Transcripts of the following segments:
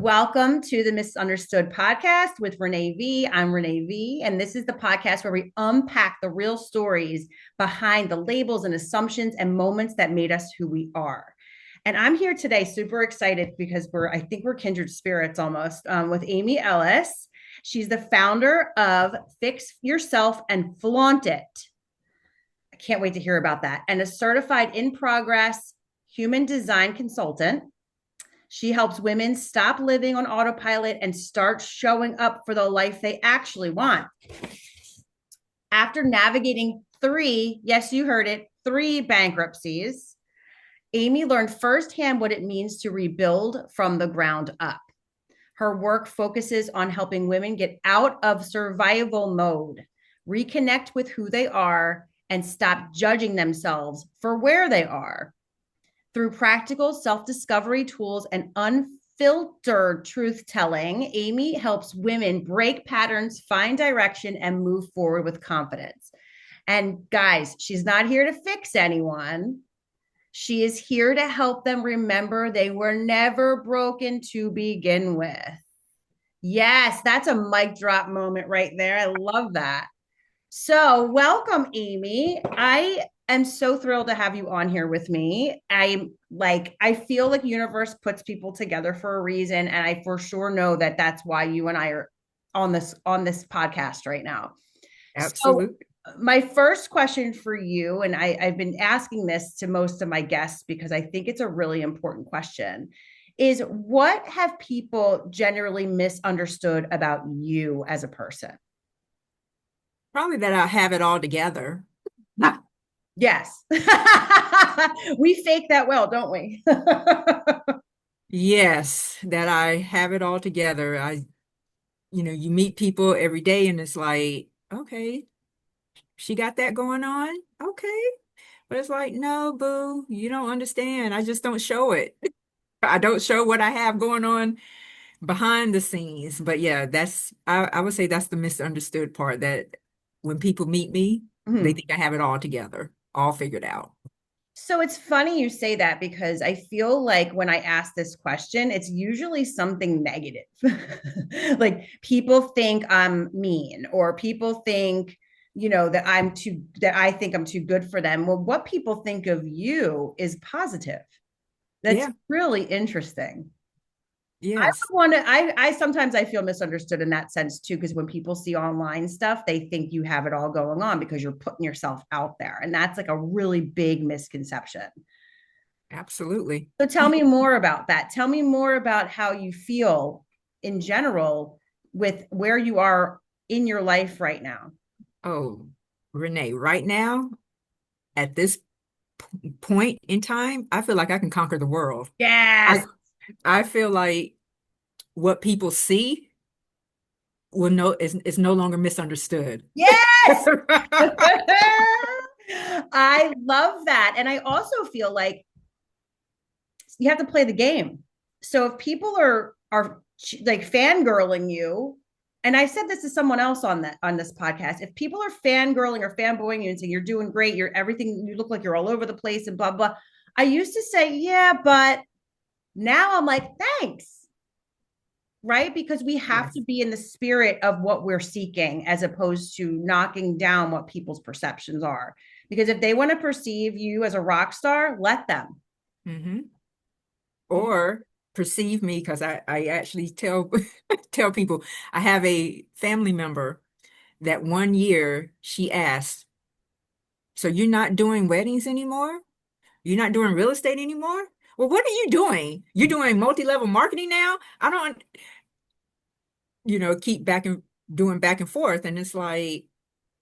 welcome to the Misunderstood podcast with Renee V. I'm Renee V, and this is the podcast where we unpack the real stories behind the labels and assumptions and moments that made us who we are. And I'm here today, super excited because I think we're kindred spirits almost, with Amy Ellis. She's the founder of Fix Yourself and Flaunt It. I can't wait to hear about that. And a certified in progress human design consultant. She helps women stop living on autopilot and start showing up for the life they actually want. After navigating yes, you heard it, three bankruptcies, Amy learned firsthand what it means to rebuild from the ground up. Her work focuses on helping women get out of survival mode, reconnect with who they are, and stop judging themselves for where they are. Through practical self-discovery tools and unfiltered truth-telling, Amy helps women break patterns, find direction, and move forward with confidence. And guys, she's not here to fix anyone. She is here to help them remember they were never broken to begin with. Yes, that's a mic drop moment right there. I love that. So, welcome, Amy. I am so thrilled to have you on here with me. I feel like universe puts people together for a reason, and I for sure know that that's why you and I are on this podcast right now. Absolutely. So, my first question for you, and I've been asking this to most of my guests because I think it's a really important question, is what have people generally misunderstood about you as a person? Probably that I have it all together. Yes. We fake that well, don't we? Yes, that I have it all together. You meet people every day and it's like, okay, she got that going on. Okay. But it's like, no, boo, you don't understand. I just don't show it. I don't show what I have going on behind the scenes. But yeah, I would say that's the misunderstood part that when people meet me, they Mhm. think I have it all together, all figured out. So it's funny you say that because I feel like when I ask this question, it's usually something negative. Like people think I'm mean or people think, that I think I'm too good for them. Well, what people think of you is positive. That's Yeah. really interesting. I Yes. would want to, I sometimes I feel misunderstood in that sense too, because when people see online stuff, they think you have it all going on because you're putting yourself out there. And that's like a really big misconception. Absolutely. So tell me more about that. Tell me more about how you feel in general with where you are in your life right now. Oh, Renee, right now, at this point in time, I feel like I can conquer the world. I Yes. I feel like what people see is no longer misunderstood. Yes. I love that. And I also feel like you have to play the game. So if people are like fangirling you, and I said this to someone else on this podcast, if people are fangirling or fanboying you and saying you're doing great, you're everything, you look like you're all over the place and blah blah. I used to say, yeah, but now I'm like, thanks, right? Because we have to Yes. be in the spirit of what we're seeking as opposed to knocking down what people's perceptions are. Because if they want to perceive you as a rock star, let them. Hmm. Or perceive me because I actually tell tell people I have a family member that one year she asked, so you're not doing weddings anymore? You're not doing real estate anymore? Well, what are you doing? You're doing multi-level marketing now? I don't, keep doing back and forth. And it's like,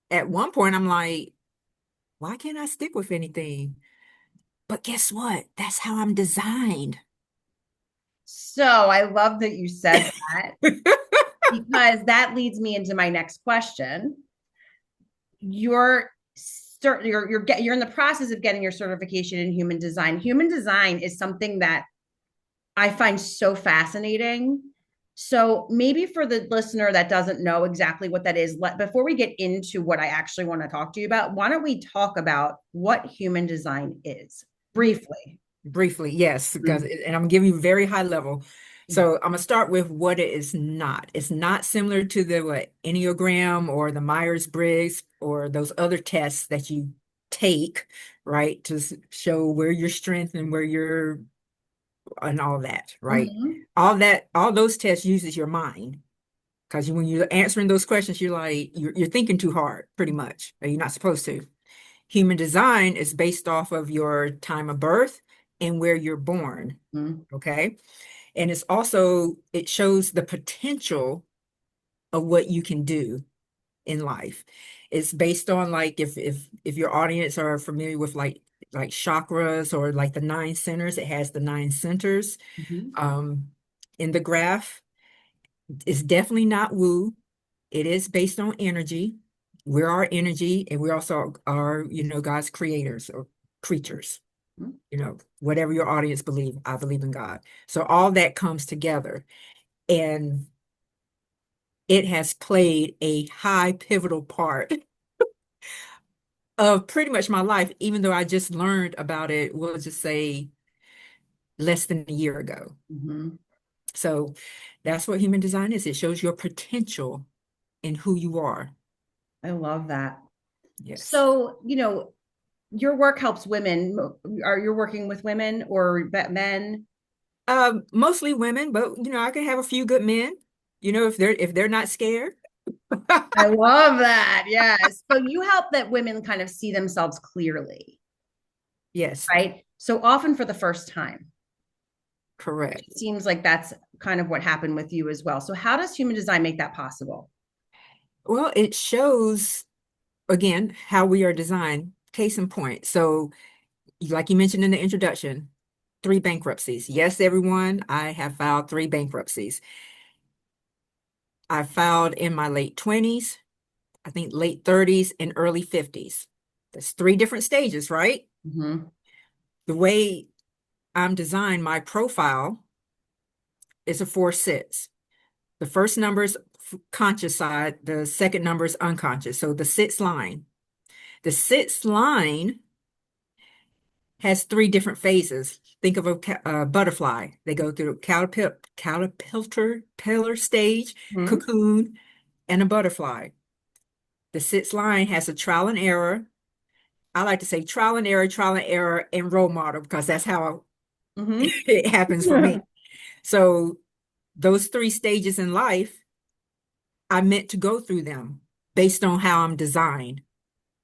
at one point, I'm like, why can't I stick with anything? But guess what? That's how I'm designed. So I love that you said that because that leads me into my next question. You're you're in the process of getting your certification in human design. Human design is something that I find so fascinating. So maybe for the listener that doesn't know exactly what that is, before we get into what I actually want to talk to you about, why don't we talk about what human design is briefly? Briefly, yes, and I'm giving you very high level. So I'm gonna start with what it is not. It's not similar to the what Enneagram or the Myers-Briggs or those other tests that you take, right, to show where your strength and where you're and all that, right? Mhm. All those tests uses your mind because when you're answering those questions, you're like you're thinking too hard, pretty much. Or you're not supposed to. Human design is based off of your time of birth and where you're born. Mhm. Okay. And it's also, it shows the potential of what you can do in life. It's based on like if your audience are familiar with like chakras or like the nine centers, it has the nine centers Mhm. um in the graph. It's definitely not woo. It is based on energy. We're our energy, and we also are, God's creators or creatures. Mhm. Whatever your audience believe, I believe in God. So all that comes together. And it has played a high pivotal part of pretty much my life, even though I just learned about it, we'll just say less than a year ago. Mhm. So that's what human design is. It shows your potential in who you are. I love that. Yes. So, your work helps women. Are you working with women or men? Mostly women, but I can have a few good men, if they're not scared. I love that. Yes. So you help that women kind of see themselves clearly, Yes, right? So often for the first time. correct. It seems like that's kind of what happened with you as well. So how does human design make that possible? Well, it shows again how we are designed. Case in point. So, like you mentioned in the introduction, three bankruptcies. Yes, everyone, I have filed three bankruptcies. I filed in my late 20s, I think late 30s, and early 50s. That's three different stages, right? Mhm. The way I'm designed, my profile is a 4-6. The first number is conscious side, the second number is unconscious. So the sixth line. The sixth line has three different phases. Think of a butterfly. They go through caterpillar pillar stage, Mhm. cocoon, and a butterfly. The sixth line has a trial and error. I like to say trial and error, and role model because that's how Mhm. it happens for me. So those three stages in life, I meant to go through them based on how I'm designed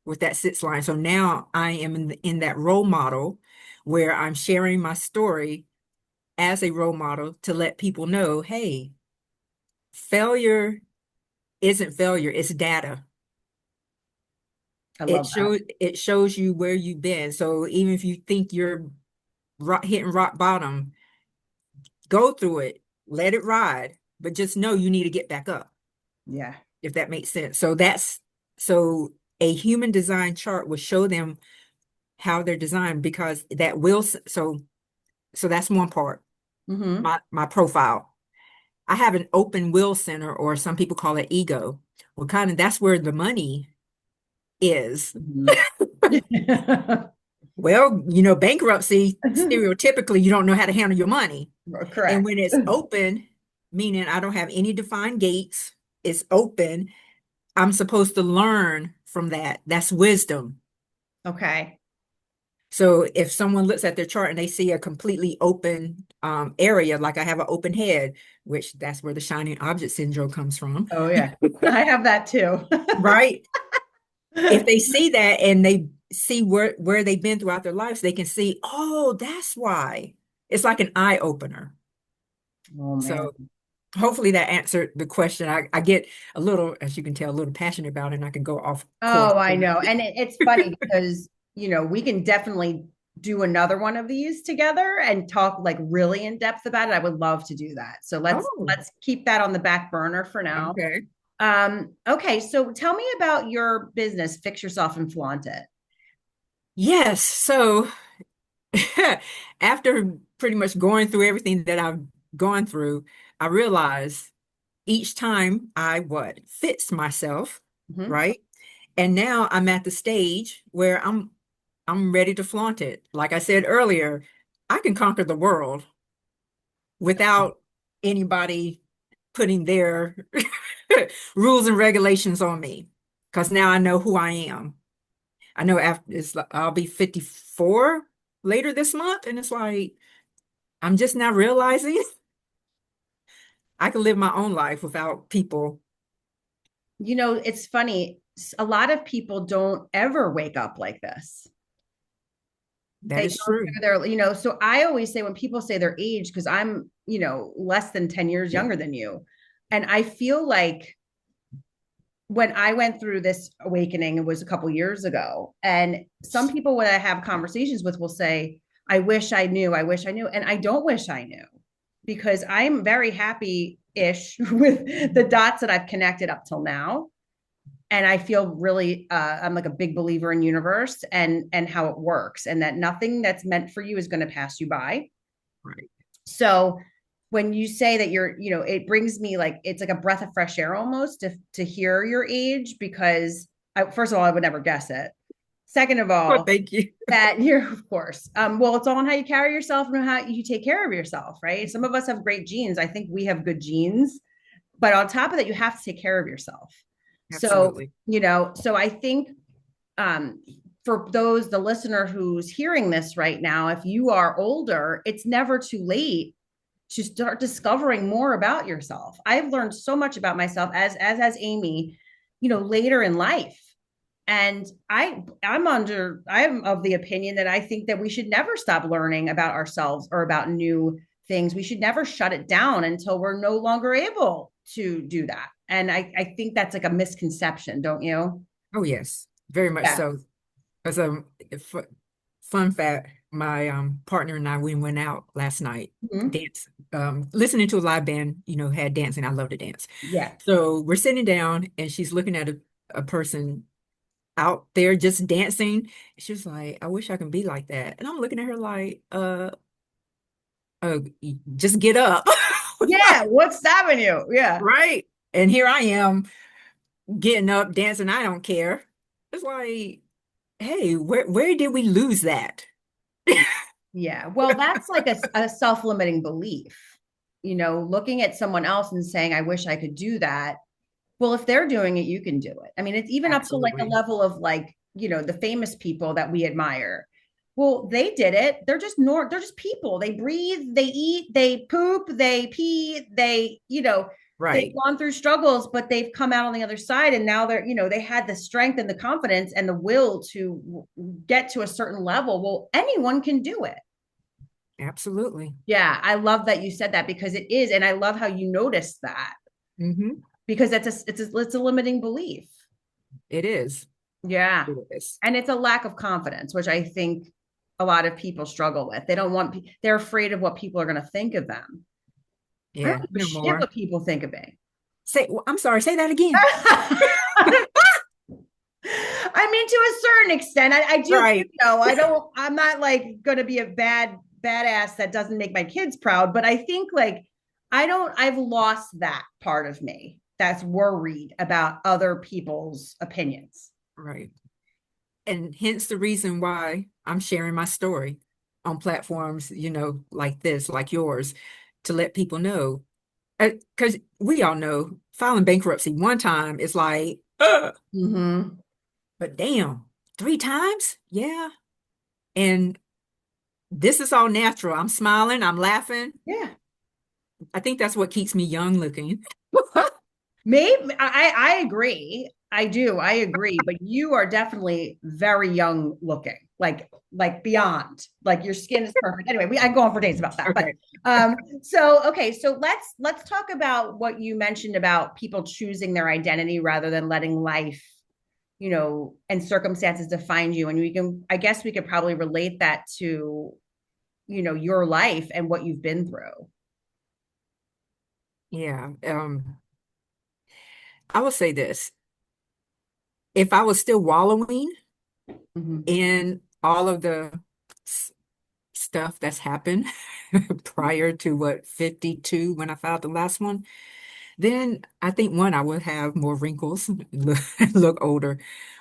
with that sixth line. So now I am in that role model where I'm sharing my story as a role model to let people know, hey, failure isn't failure, it's data. I It love that. shows you where you've been. So even if you think you're hitting rock bottom, go through it, let it ride, but just know you need to get back up, Yeah. if that makes sense. So a human design chart will show them how they're designed because that will so that's one part, Mhm. my profile. I have an open will center, or some people call it ego. Well, kind of that's where the money is. Mhm. Well, bankruptcy, stereotypically, you don't know how to handle your money. And Correct. when it's open, meaning I don't have any defined gates, it's open, I'm supposed to learn from that. That's wisdom. Okay. So if someone looks at their chart and they see a completely open area, like I have an open head, which that's where the shining object syndrome comes from, Oh yeah. I have that too. right? If they see that and they see where they've been throughout their lives, they can see, oh, that's why. It's like an eye opener. Oh man. So hopefully that answered the question. I get a little, as you can tell, a little passionate about it, and I can go off course. Oh, I know. And it's funny because, we can definitely do another one of these together and talk like really in depth about it. I would love to do that. So Oh, let's keep that on the back burner for now. okay. Okay, so tell me about your business, Fix Yourself and Flaunt It. Yes. So after pretty much going through everything that I've gone through, I realized each time I what fits myself, Mhm. right? And now I'm at the stage where I'm ready to flaunt it. Like I said earlier, I can conquer the world without anybody putting their rules and regulations on me because now I know who I am. I know after I'll be 54 later this month, and it's like I'm just now realizing I can live my own life without people. It's funny. A lot of people don't ever wake up like this. That They is go true. through so I always say when people say their age, because I'm, less than 10 years younger than you. And I feel like when I went through this awakening, it was a couple years ago. And some people, when I have conversations with, will say, I wish I knew, I wish I knew. And I don't wish I knew because I'm very happy ish with the dots that I've connected up till now. And I feel really, I'm like a big believer in universe and how it works, and that nothing that's meant for you is going to pass you by. Right. So when you say that it brings me like, it's like a breath of fresh air almost to hear your age, because first of all, I would never guess it. Second of Well, all, thank you. that you're, of course, well, it's all on how you carry yourself and how you take care of yourself, right? Some of us have great genes. I think we have good genes, but on top of that, you have to take care of yourself. So, Absolutely. so I think um, for the listener who's hearing this right now, if you are older, it's never too late to start discovering more about yourself. I've learned so much about myself as has Amy, later in life. And I'm of the opinion that I think that we should never stop learning about ourselves or about new things. We should never shut it down until we're no longer able to do that. And I think that's like a misconception, don't you? Oh, yes, very much Yeah. so. As a f- fun fact, my partner and I, we went out last night, Mhm. dance, listening to a live band, had dancing. I love to dance. Yeah. So we're sitting down and she's looking at a person out there just dancing. She was like, I wish I could be like that. And I'm looking at her like, uh, just get up. Yeah. What's stopping you? Yeah. Right. And here I am getting up, dancing. I don't care. It's like, hey, where did we lose that? Yeah. Well, that's like a self-limiting belief, looking at someone else and saying, I wish I could do that. Well, if they're doing it, you can do it. I mean, it's even up to like a Absolutely. level of like, the famous people that we admire. Well, they did it. They're just people. They breathe, they eat, they poop, they pee, they've Right. gone through struggles, but they've come out on the other side. And now they had the strength and the confidence and the will to get to a certain level. Well, anyone can do it. Absolutely. Yeah, I love that you said that because it is, and I love how you noticed that Hmm. because it's a limiting belief. It is. Yeah. It is. And it's a lack of confidence, which I think a lot of people struggle with. They don't want, they're afraid of what people are going to think of them. I don't Yeah, give a no shit more. what people think of me. I'm sorry, say that again. I mean, to a certain extent, I do, Right. I'm not like going to be a badass that doesn't make my kids proud, but I think like, I've lost that part of me that's worried about other people's opinions. Right. And hence the reason why I'm sharing my story on platforms, like this, like yours, to let people know. Because we all know filing bankruptcy one time is like, Mm-hmm. but damn, three times? Yeah. And this is all natural. I'm smiling, I'm laughing. Yeah. I think that's what keeps me young looking. Maybe I agree. I do. I agree. But you are definitely very young looking, like beyond. Like your skin is perfect. Anyway, I go on for days about that. But Okay. so okay, so let's talk about what you mentioned about people choosing their identity rather than letting life, and circumstances define you. And I guess we could probably relate that to, your life and what you've been through. Yeah. I will say this. If I was still wallowing Mhm. in all of the s- stuff that's happened prior to 52 when I filed the last one, then I think one, I would have more wrinkles, look older.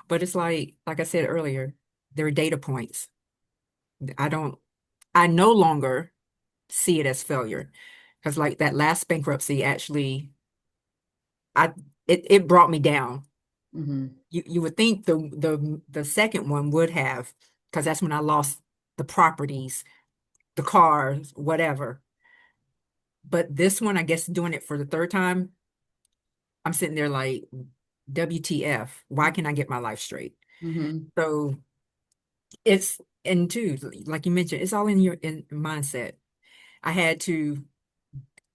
But it's like I said earlier, there are data points. I don't, I no longer see it as failure. Because like that last bankruptcy actually, I it brought me down. Hmm. You would think the second one would have, because that's when I lost the properties, the cars, whatever. But this one, I guess doing it for the third time, I'm sitting there like, WTF, why can't I get my life straight? Hmm. So it's, and two, like you mentioned, it's all in your in mindset. I had to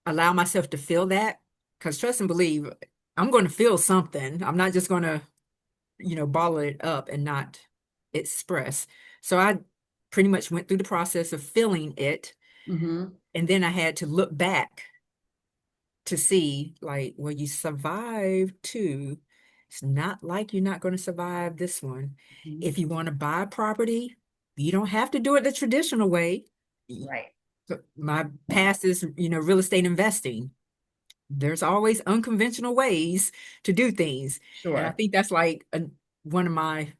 allow myself to feel that, because trust and believe, I'm going to feel something. I'm not just going to, bottle it up and not express. So I pretty much went through the process of feeling it. Hmm. And then I had to look back to see, like, well, you survived two. It's not like you're not going to survive this one. Hmm. If you want to buy property, you don't have to do it the traditional way. Right. So my past is, real estate investing. There's always unconventional ways to do things. And I Sure. think that's like one of my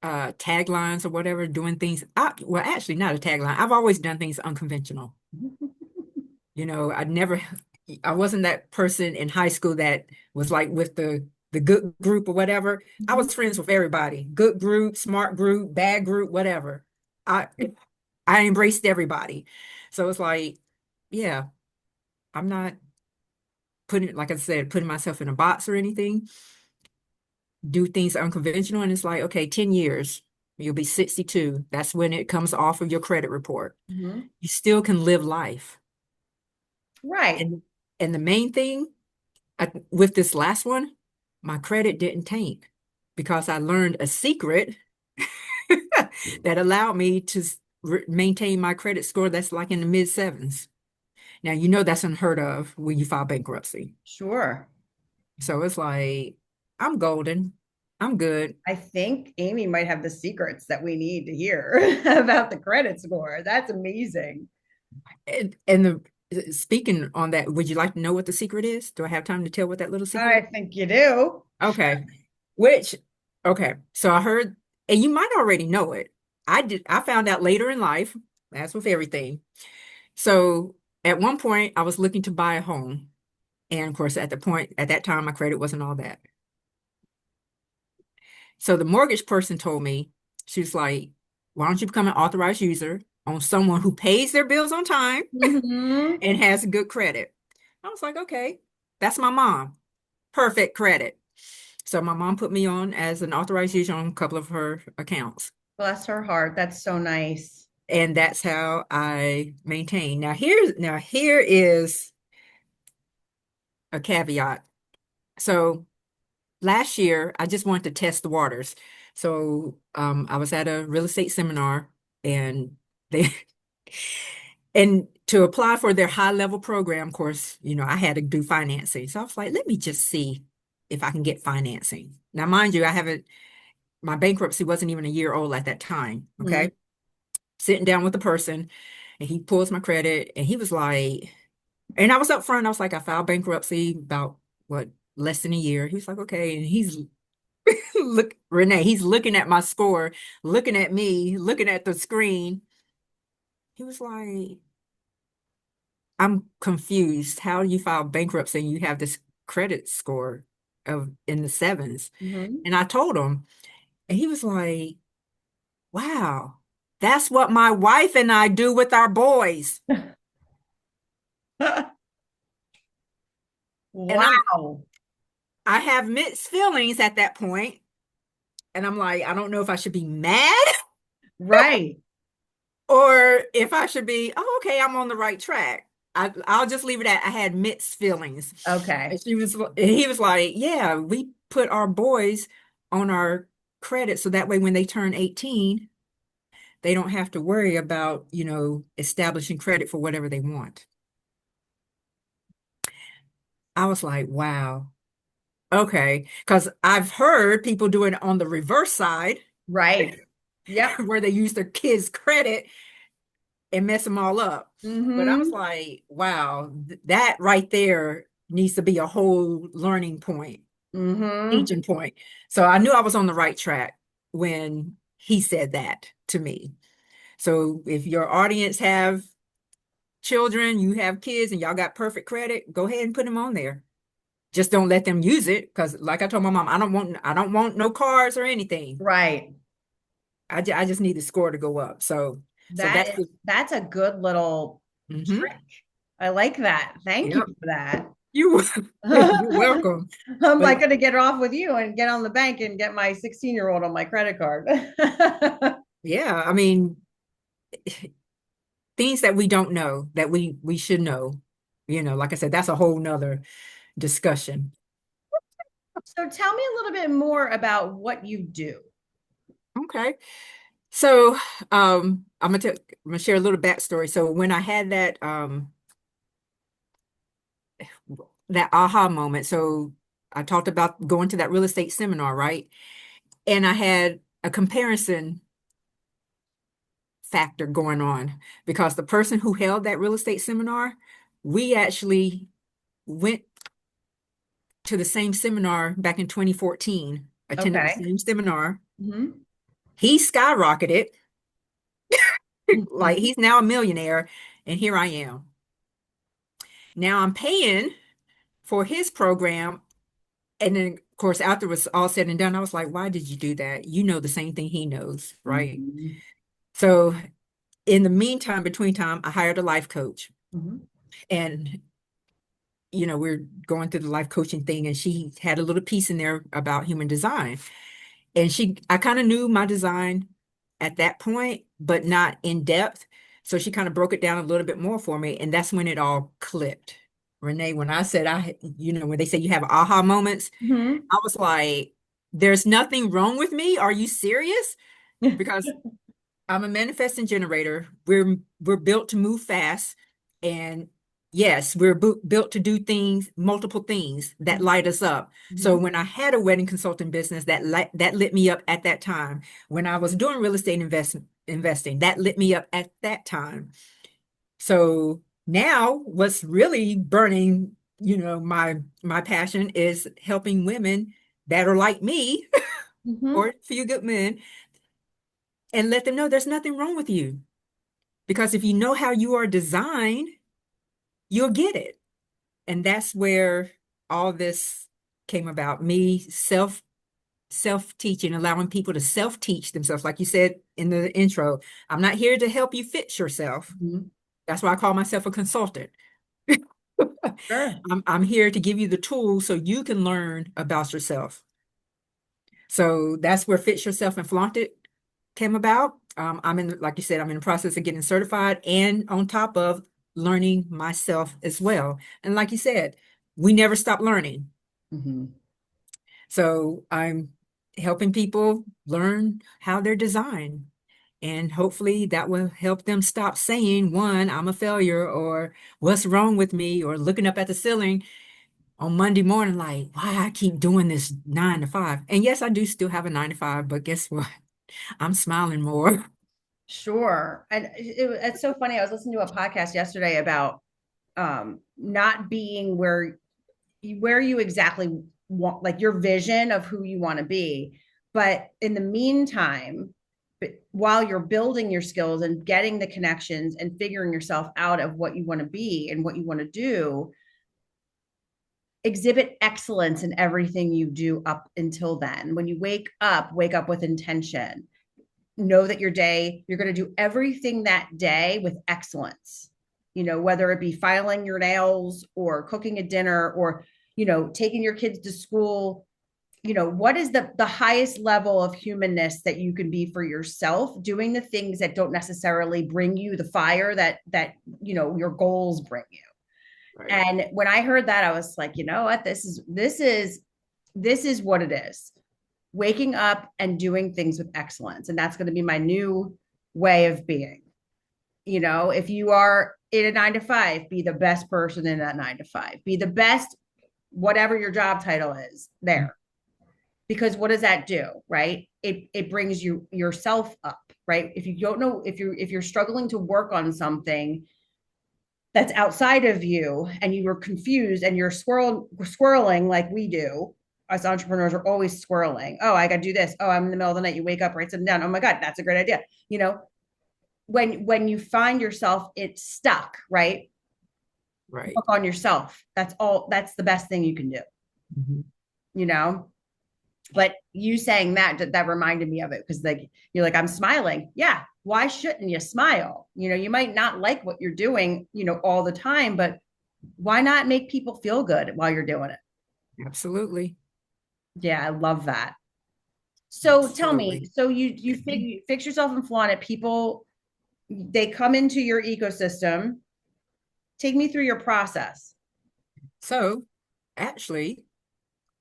taglines or whatever, doing things. Well, actually, not a tagline. I've always done things unconventional. I wasn't that person in high school that was like with the good group or whatever. I Mhm. was friends with everybody. Good group, smart group, bad group, whatever. I I embraced everybody. So it's like, yeah, I'm not putting, like I said, putting myself in a box or anything. Do things unconventional, and it's like, okay, 10 years, you'll be 62. That's when it comes off of your credit report. Mhm. You still can live life. Right. And the main thing, with this last one, my credit didn't tank because I learned a secret that allowed me to maintain my credit score that's like in the mid sevens. Now, that's unheard of when you file bankruptcy. Sure. So it's like, I'm golden. I'm good. I think Amy might have the secrets that we need to hear about the credit score. That's amazing. And speaking on that, would you like to know what the secret is? Do I have time to tell what that little secret I is? think you do. Okay. Which, okay. So I heard, and you might already know it. I found out later in life, as with everything. So at one point, I was looking to buy a home. And of course, at that time, my credit wasn't all that. So the mortgage person told me, she was like, why don't you become an authorized user on someone who pays their bills on time Hmm. and has good credit? I was like, okay, that's my mom. Perfect credit. So my mom put me on as an authorized user on a couple of her accounts. Bless her heart. That's so nice. And that's how I maintain. Here is a caveat. So last year I just wanted to test the waters. So I was at a real estate seminar, and they and to apply for their high level program, of course, I had to do financing. So I was like, let me just see if I can get financing. Now, mind you, I haven't my bankruptcy wasn't even a year old at that time. Mhm. Okay. Sitting down with the person, and he pulls my credit, and he was like, and I was up front, I was like, I filed bankruptcy about what, less than a year. He was like, okay. And he's look, Renee, he's looking at my score, looking at me, looking at the screen. He was like, I'm confused. How do you file bankruptcy and you have this credit score of in the sevens? Mhm. And I told him, and he was like, wow, that's what my wife and I do with our boys. And Wow. I have mixed feelings at that point, and I'm like, I don't know if I should be mad Right. or if I should be, oh, okay, I'm on the right track. I'll just leave it at I had mixed feelings. Okay. He was like, yeah, we put our boys on our credit so that way when they turn 18, they don't have to worry about, establishing credit for whatever they want. I was like, wow. Okay, because I've heard people do it on the reverse side Right. Yep. where they use their kids' credit and mess them all up. But I was Hmm. like, wow, that right there needs to be a whole learning point, Hmm. teaching point. So I knew I was on the right track when he said that to me. So if your audience have children, you have kids, and y'all got perfect credit, go ahead and put them on there. Just don't let them use it because, like I told my mom, I don't want no cars or anything. Right. I just need the score to go up. So that's the, That's a good little hmm trick. I like that. Thank you yep. for that. You you're welcome. I'm But like going to get off with you and get on the bank and get my 16-year-old on my credit card. yeah, I mean, things that we don't know that we should know. Like I said, that's a whole nother discussion. So tell me a little bit more about what you do. Okay. So I'm gonna share a little backstory. So when I had that aha moment, so I talked about going to that real estate seminar, right? And I had a comparison factor going on because the person who held that real estate seminar, we actually went to the same seminar back in 2014, attended the Okay. same seminar. Mm-hmm. He skyrocketed, like Mm-hmm. he's now a millionaire, and here I am. Now I'm paying for his program. And then, of course, after it was all said and done, I was like, why did you do that? You know the same thing he knows, right? Mm-hmm. So in the meantime, between time, I hired a life coach. Mm-hmm. And, we're going through the life coaching thing, and she had a little piece in there about human design. And I kind of knew my design at that point, but not in depth. So she kind of broke it down a little bit more for me. And that's when it all clicked. Renee, when I said when they say you have aha moments, Mm-hmm. I was like, there's nothing wrong with me. Are you serious? Because I'm a manifesting generator. We're built to move fast. And yes, we're built to do things, multiple things that light us up. So Mm-hmm. when I had a wedding consulting business that lit me up at that time. When I was doing real estate investing, that lit me up at that time. So now what's really burning, my passion is helping women that are like me or Mm-hmm. a few good men and let them know there's nothing wrong with you. Because if you know how you are designed, you'll get it. And that's where all this came about. Me self-teaching, allowing people to self-teach themselves. Like you said in the intro, I'm not here to help you fix yourself. Mm-hmm. That's why I call myself a consultant. Sure. I'm here to give you the tools so you can learn about yourself. So that's where Fix Yourself and Flaunt It came about. Like you said, I'm in the process of getting certified and on top of learning myself as well. And like you said, we never stop learning. Mm-hmm. So I'm helping people learn how they're designed. And hopefully that will help them stop saying, one, I'm a failure, or what's wrong with me, or looking up at the ceiling on Monday morning, like, why I keep doing this 9 to 5. And yes, I do still have a 9 to 5, but guess what? I'm smiling more. Sure. And it's so funny. I was listening to a podcast yesterday about not being where you exactly want, like your vision of who you want to be. But in the meantime, while you're building your skills and getting the connections and figuring yourself out of what you want to be and what you want to do, exhibit excellence in everything you do up until then. When you wake up with intention. Know that you're going to do everything that day with excellence. Whether it be filing your nails or cooking a dinner or, taking your kids to school. What is the highest level of humanness that you can be for yourself, doing the things that don't necessarily bring you the fire that your goals bring you. Right. And when I heard that, I was like, you know what, this is what it is. Waking up and doing things with excellence. And that's going to be my new way of being. If you are in a 9 to 5, be the best person in that 9 to 5, be the best, whatever your job title is there. Because what does that do? Right. It brings you yourself up. Right. If you don't know, if you're struggling to work on something that's outside of you and you were confused and you're squirreling like we do, us entrepreneurs are always swirling. Oh, I got to do this. Oh, I'm in the middle of the night. You wake up, write something down. Oh my God, that's a great idea. You know, when you find yourself it's stuck, right? Right. Work on yourself. That's the best thing you can do, Mhm. you know? But you saying that reminded me of it because like you're like, I'm smiling. Yeah. Why shouldn't you smile? You might not like what you're doing, all the time, but why not make people feel good while you're doing it? Absolutely. Yeah, I love that. So tell me, Absolutely. so you fix yourself and flaunt it. People, they come into your ecosystem. Take me through your process. So actually,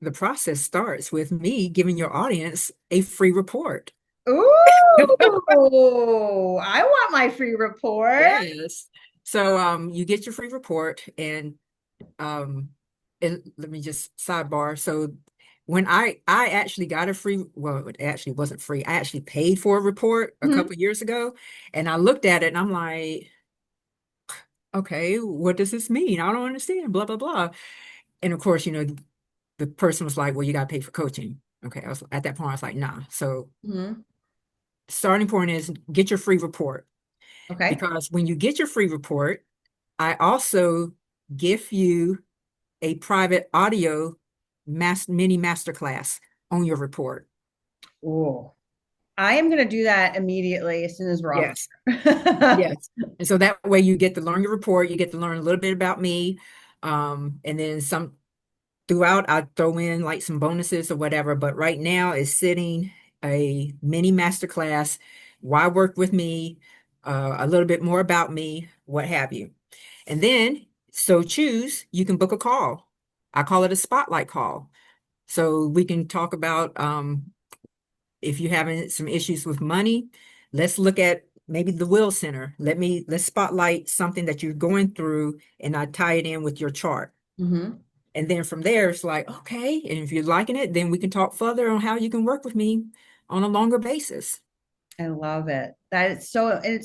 the process starts with me giving your audience a free report. Ooh, I want my free report. Yes. So you get your free report um and let me just sidebar. So when I actually got a free, well, it actually wasn't free. I actually paid for a report a Mhm. couple years ago, and I looked at it and I'm like, okay, what does this mean? I don't understand, blah blah blah. And of course, the person was like, well, you got to pay for coaching. Okay, I was at that point, I was like, nah. So Mhm. starting point is get your free report, Okay. because when you get your free report, I also give you a private audio mini masterclass on your report. Ooh. I am going to do that immediately as soon as we're off Yes, the yes. And so that way you get to learn your report, you get to learn a little bit about me. And then some throughout, I throw in like some bonuses or whatever. But right now is sitting a mini masterclass. Why work with me? A little bit more about me, what have you. And then, so choose, you can book a call. I call it a spotlight call. So we can talk about if you're having some issues with money, let's look at maybe the will center. Let's spotlight something that you're going through and I tie it in with your chart. hmm And then from there, it's like, okay, and if you're liking it, then we can talk further on how you can work with me on a longer basis. I love it. And it's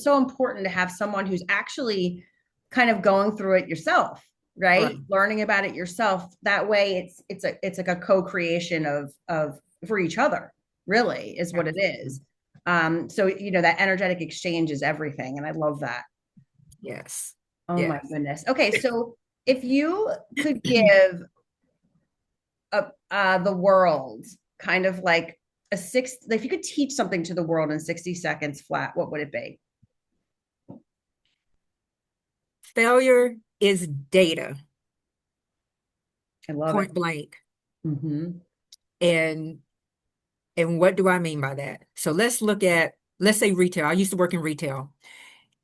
so important to have someone who's actually kind of going through it yourself, Right. right? Learning about it yourself. That way it's like a co-creation of for each other, really, is what it Absolutely. is. So that energetic exchange is everything. And I love that. Yes. Oh my Yes. goodness. Okay, so if you could give the world kind of like if you could teach something to the world in 60 seconds flat, what would it be? Failure is data, I love it. point blank. Mm-hmm. And and what do I mean by that? So let's say retail. I used to work in retail.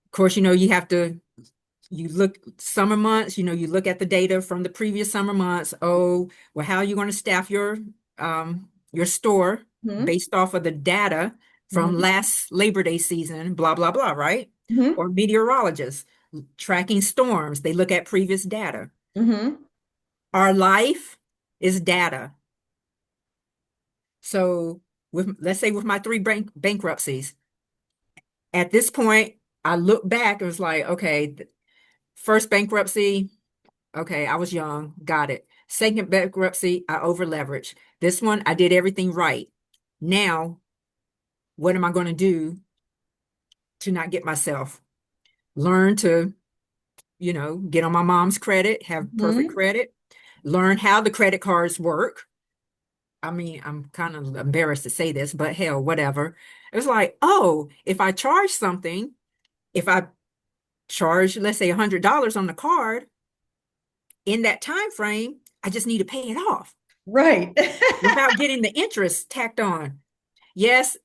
Of course, you look summer months, you look at the data from the previous summer months. Oh, well, how are you going to staff your store Mm-hmm. based off of the data from Mm-hmm. last Labor Day season, blah, blah, blah, right? Mm-hmm. Or meteorologists tracking storms, they look at previous data. Mm-hmm. Our life is data. So let's say with my three bankruptcies, at this point, I look back, it was like, okay, first bankruptcy, okay, I was young, got it. Second bankruptcy, I over leveraged. This one, I did everything right. Now, what am I going to do to not get myself? Learn to, get on my mom's credit, have perfect Mm-hmm. credit, learn how the credit cards work. I mean, I'm kind of embarrassed to say this, but hell, whatever. It was like, oh, if I charge something, if I charge, let's say $100 on the card in that time frame, I just need to pay it off Right. without getting the interest tacked on. Yes,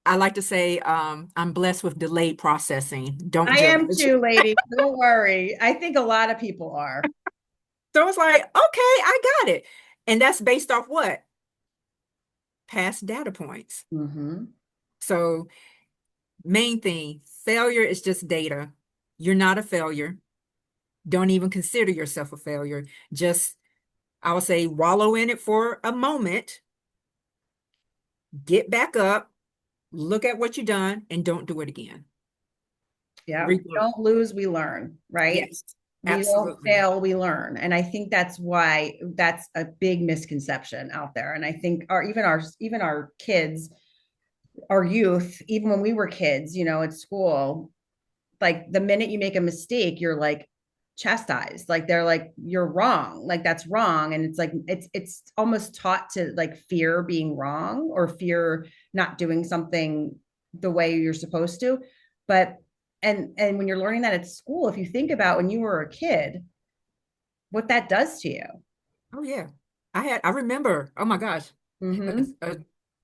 I like to say I'm blessed with delayed processing. Don't I am judge. too, lady. Don't worry. I think a lot of people are. So it's like, okay, I got it. And that's based off what? Past data points. Mm-hmm. So main thing, failure is just data. You're not a failure. Don't even consider yourself a failure. Just, I would say, wallow in it for a moment, get back up, look at what you've done, and don't do it again. Yeah. We Regroup. don't lose, we learn, right? Yes, We don't absolutely. fail, we learn. And I think that's why that's a big misconception out there. And I think our kids, our youth, even when we were kids, at school, like the minute you make a mistake, you're like chastised. Like they're like, you're wrong. Like that's wrong. And it's like it's almost taught to like fear being wrong or fear not doing something the way you're supposed to. But and when you're learning that at school, if you think about when you were a kid, what that does to you. Oh yeah. I remember, oh my gosh. Mm-hmm. Uh,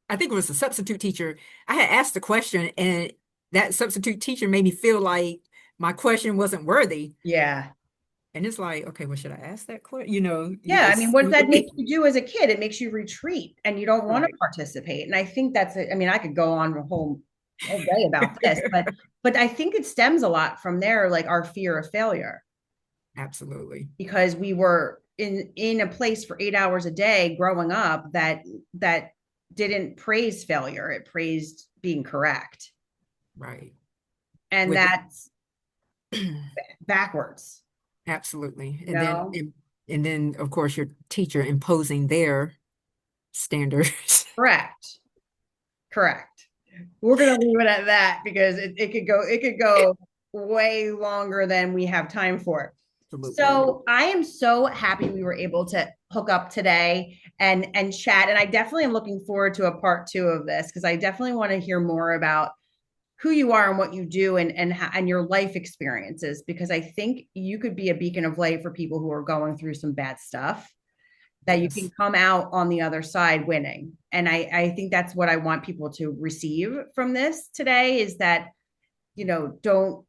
I think it was a substitute teacher. I had asked a question and that substitute teacher made me feel like my question wasn't worthy. Yeah. And it's like, okay, well, should I ask that question? You know, Yeah, I mean, what does it that would make be you do as a kid? It makes you retreat and you don't want to right. participate. And I think that's it. I mean, I could go on a whole day about this, but I think it stems a lot from there, like our fear of failure, Absolutely. because we were in a place for 8 hours a day growing up that didn't praise failure. It praised being correct. Right. And With that's backwards, absolutely. you know? And then of course your teacher imposing their standards. Correct. Correct. We're gonna leave it at that because it could go way longer than we have time for. Absolutely. So I am so happy we were able to hook up today and chat. And I definitely am looking forward to a part two of this because I definitely want to hear more about who you are and what you do and your life experiences, because I think you could be a beacon of light for people who are going through some bad stuff, that you can Yes. come out on the other side winning. And I think that's what I want people to receive from this today is that, don't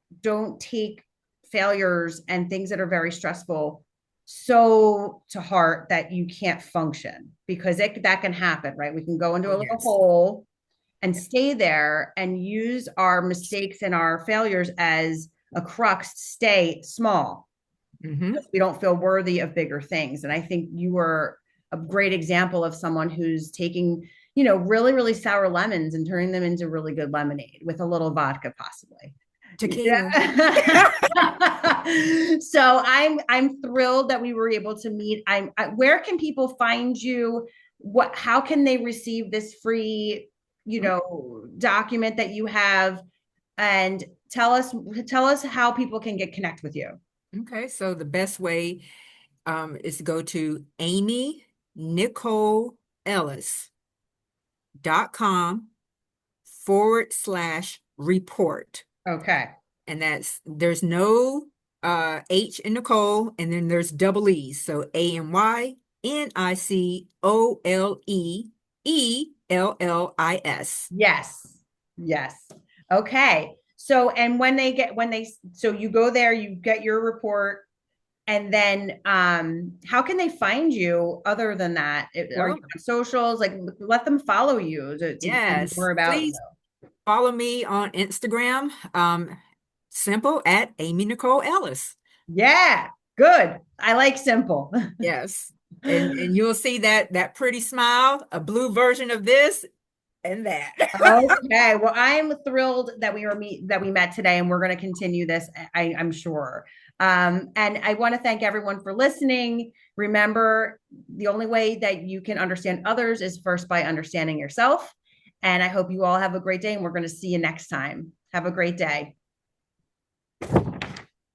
take failures and things that are very stressful so to heart that you can't function, because that can happen, right? We can go into Oh, a little yes. hole and stay there and use our mistakes and our failures as a crux to stay small Hmm. because we don't feel worthy of bigger things. And I think you were a great example of someone who's taking, really, really sour lemons and turning them into really good lemonade with a little vodka, possibly. Tequila. Yeah. So I'm thrilled that we were able to meet. Where can people find you? How can they receive this free, document that you have? And tell us how people can connect with you. Okay, so the best way is to go to amynicoleellis.com/report. Okay. And there's no H in Nicole, and then there's double E's. So AMYNICOLEELLIS. Yes. Yes. Okay. So, and so you go there, you get your report, and then how can they find you other than that? Are you Well, on socials? Like, let them follow you to get yes, more about you. please follow me on Instagram. Simple at Amy Nicole Ellis. Yeah. Good. I like simple. Yes. And you'll see that pretty smile, a blue version of this and that. Okay. Well, I'm thrilled that we met today, and we're going to continue this. I'm sure. And I want to thank everyone for listening. Remember, the only way that you can understand others is first by understanding yourself. And I hope you all have a great day, and we're going to see you next time. Have a great day.